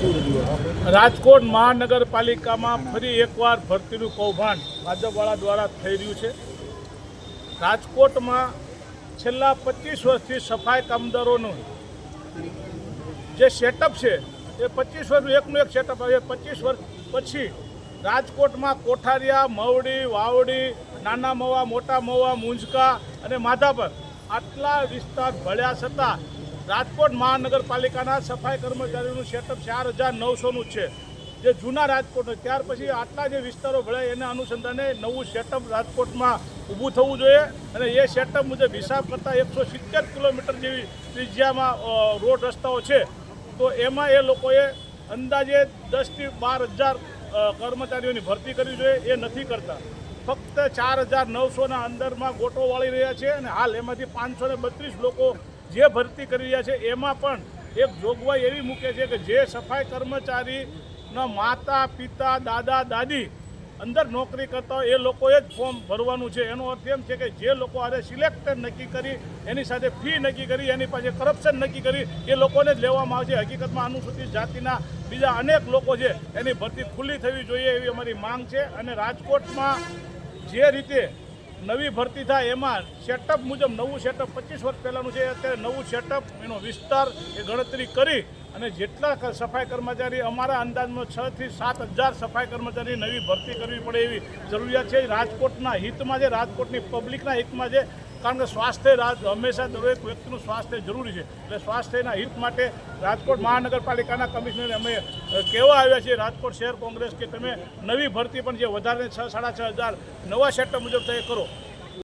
શું રજૂઆત? રાજકોટ મહાનગરપાલિકામાં ફરી એકવાર ભરતીનું કૌભાંડ ભાજપવાળા દ્વારા થઈ રહ્યું છે. રાજકોટમાં છેલ્લા 25 વર્ષથી સફાઈ કામદારોનું જે સેટઅપ છે એ 25 વર્ષનું એકનું એક સેટઅપ આવે. 25 વર્ષ પછી રાજકોટમાં કોઠારિયા, મવડી, વાવડી, નાના મવા, મોટા મવા, મુંજકા અને માધાપર આટલા વિસ્તાર ભળ્યા છતાં રાજકોટ મહાનગરપાલિકાના સફાઈ કર્મચારીઓનું સેટઅપ 4900નું છે, જે જૂના રાજકોટ. ત્યાર પછી આટલા જે વિસ્તારો ભળ્યા એના અનુસંધાને નવું સેટઅપ રાજકોટમાં ઊભું થવું જોઈએ અને એ સેટઅપ મુજબ હિસાબ કરતાં 170 કિલોમીટર જેવી ત્રિજ્યામાં રોડ રસ્તાઓ છે. તો એમાં એ લોકોએ અંદાજે 10 થી 12,000 કર્મચારીઓની ભરતી કરવી જોઈએ. એ નથી કરતા. ફક્ત 4900ના અંદરમાં ગોટો વાળી રહ્યા છે અને હાલ એમાંથી 532 લોકો જે ભરતી કરી રહ્યા છે એમાં પણ એક જોગવાઈ એવી મૂકે છે કે જે સફાઈ કર્મચારીના માતા પિતા દાદા દાદી અંદર નોકરી કરતા હોય એ લોકોએ જ ફોર્મ ભરવાનું છે. એનો અર્થ એમ છે કે જે લોકો આને સિલેક્ટર નક્કી કરી, એની સાથે ફી નક્કી કરી, એની પાસે કરપ્શન નક્કી કરી એ લોકોને જ લેવામાં આવે છે. હકીકતમાં અનુસૂચિત જાતિના બીજા અનેક લોકો છે એની ભરતી ખુલ્લી થવી જોઈએ એવી અમારી માંગ છે. અને રાજકોટમાં જે રીતે નવી ભરતી થાય એમાં સેટઅપ મુજબ નવું સેટઅપ 25 વર્ષ પહેલાંનું છે, અત્યારે નવું સેટઅપ એનો વિસ્તાર એ ગણતરી કરી અને જેટલા સફાઈ કર્મચારી અમારા અંદાજમાં 6 થી 7,000 સફાઈ કર્મચારી નવી ભરતી કરવી પડે એવી જરૂરિયાત છે. રાજકોટના હિતમાં છે, રાજકોટની પબ્લિકના હિતમાં છે. કારણ કે સ્વાસ્થ્ય હંમેશા દરેક વ્યક્તિનું સ્વાસ્થ્ય જરૂરી છે. એટલે સ્વાસ્થ્યના હિત માટે રાજકોટ મહાનગરપાલિકાના કમિશનરને અમે કહેવા આવ્યા છીએ, રાજકોટ શહેર કોંગ્રેસ, કે તમે નવી ભરતી પણ જે વધારે 6,500 નવા સેટઅપ મુજબ તે કરો.